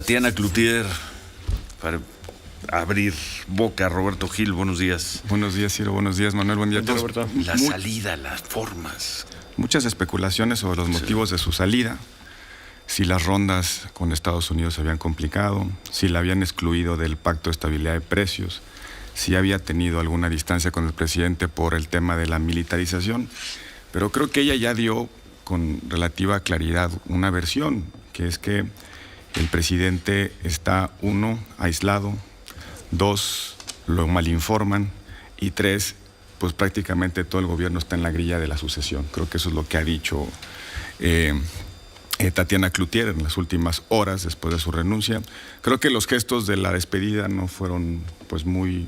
Tatiana Clouthier, para abrir boca. Roberto Gil, buenos días. Buenos días, Ciro. Buenos días, Manuel. Buen día a todos. Roberto. La salida, las formas. Muchas especulaciones sobre los motivos de su salida. Si las rondas con Estados Unidos se habían complicado, si la habían excluido del Pacto de Estabilidad de Precios, si había tenido alguna distancia con el presidente por el tema de la militarización. Pero creo que ella ya dio con relativa claridad una versión, que es que el presidente está, 1, aislado, 2, lo malinforman, y 3, pues prácticamente todo el gobierno está en la grilla de la sucesión. Creo que eso es lo que ha dicho Tatiana Clouthier en las últimas horas después de su renuncia. Creo que los gestos de la despedida no fueron pues muy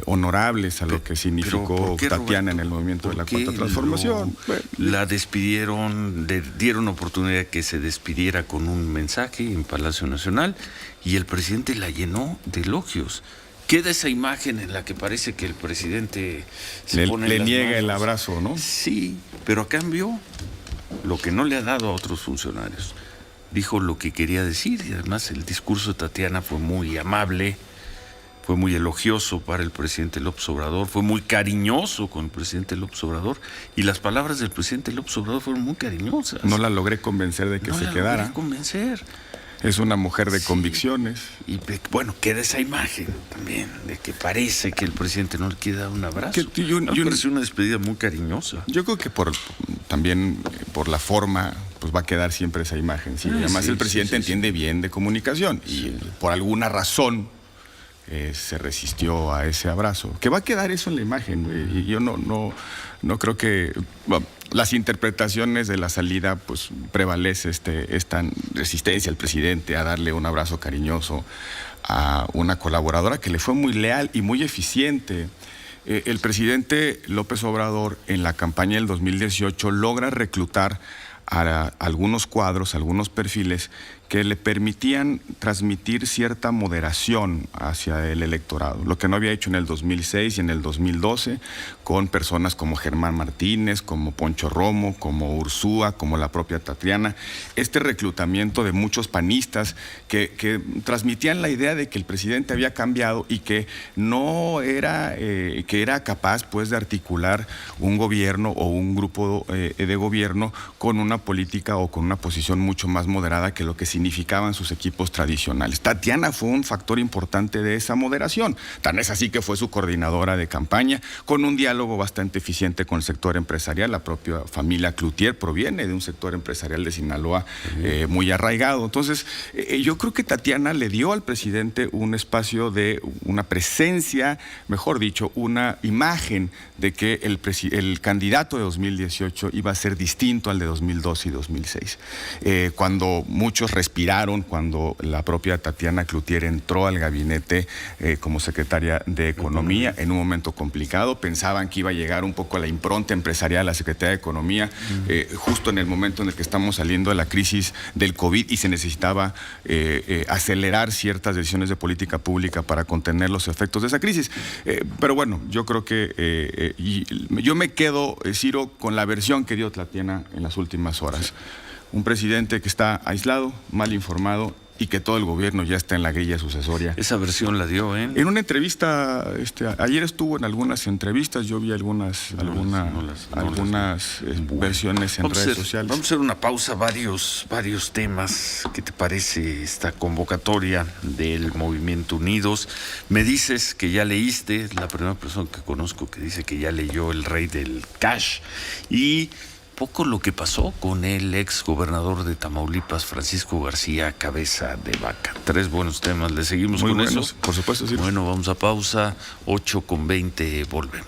honorables a lo que significó ¿qué, Tatiana, Roberto, en el movimiento de la Cuarta Transformación? La despidieron, le dieron oportunidad que se despidiera con un mensaje en Palacio Nacional y el presidente la llenó de elogios. Queda esa imagen en la que parece que el presidente le niega el abrazo, ¿no? Sí, pero a cambio, lo que no le ha dado a otros funcionarios. Dijo lo que quería decir y además el discurso de Tatiana fue muy amable, fue muy elogioso para el presidente López Obrador, fue muy cariñoso con el presidente López Obrador y las palabras del presidente López Obrador fueron muy cariñosas. No la logré convencer de que se quedara. No la logré convencer. Es una mujer de convicciones. Y bueno, queda esa imagen también de que parece que el presidente no le quiere dar un abrazo. Parece una despedida muy cariñosa. Yo creo que también por la forma, pues va a quedar siempre esa imagen. ¿Sí? Además, el presidente entiende bien de comunicación y por alguna razón se resistió a ese abrazo. Que va a quedar eso en la imagen. Y yo no creo que... Bueno, las interpretaciones de la salida, pues prevalece esta resistencia al presidente a darle un abrazo cariñoso a una colaboradora que le fue muy leal y muy eficiente. El presidente López Obrador en la campaña del 2018 logra reclutar a algunos cuadros, algunos perfiles que le permitían transmitir cierta moderación hacia el electorado, lo que no había hecho en el 2006 y en el 2012 con personas como Germán Martínez, como Poncho Romo, como Ursúa, como la propia Tatiana. Este reclutamiento de muchos panistas que transmitían la idea de que el presidente había cambiado y que no era, que era capaz pues de articular un gobierno o un grupo de gobierno con una política o con una posición mucho más moderada que lo que significaban sus equipos tradicionales. Tatiana fue un factor importante de esa moderación. Tan es así que fue su coordinadora de campaña, con un diálogo bastante eficiente con el sector empresarial. La propia familia Clouthier proviene de un sector empresarial de Sinaloa muy arraigado. Entonces, yo creo que Tatiana le dio al presidente un espacio de una presencia, mejor dicho, una imagen de que el candidato de 2018 iba a ser distinto al de 2012 y 2006. Cuando muchos respiraron, cuando la propia Tatiana Clouthier entró al gabinete como secretaria de Economía en un momento complicado, pensaban que iba a llegar un poco a la impronta empresarial a la Secretaría de Economía, justo en el momento en el que estamos saliendo de la crisis del COVID y se necesitaba acelerar ciertas decisiones de política pública para contener los efectos de esa crisis. Pero bueno, yo creo que yo me quedo, Ciro, con la versión que dio Tatiana en las últimas horas. Un presidente que está aislado, mal informado y que todo el gobierno ya está en la grilla sucesoria. Esa versión la dio en una entrevista. Ayer estuvo en algunas entrevistas, yo vi algunas versiones en redes sociales. Vamos a hacer una pausa, varios temas. ¿Qué te parece esta convocatoria del Movimiento Unidos? Me dices que ya leíste, es la primera persona que conozco que dice que ya leyó El Rey del Cash, y poco lo que pasó con el ex gobernador de Tamaulipas, Francisco García Cabeza de Vaca. 3 buenos temas, ¿le seguimos muy con buenos, eso? Por supuesto, sí. Bueno, vamos a pausa, 8:20, volvemos.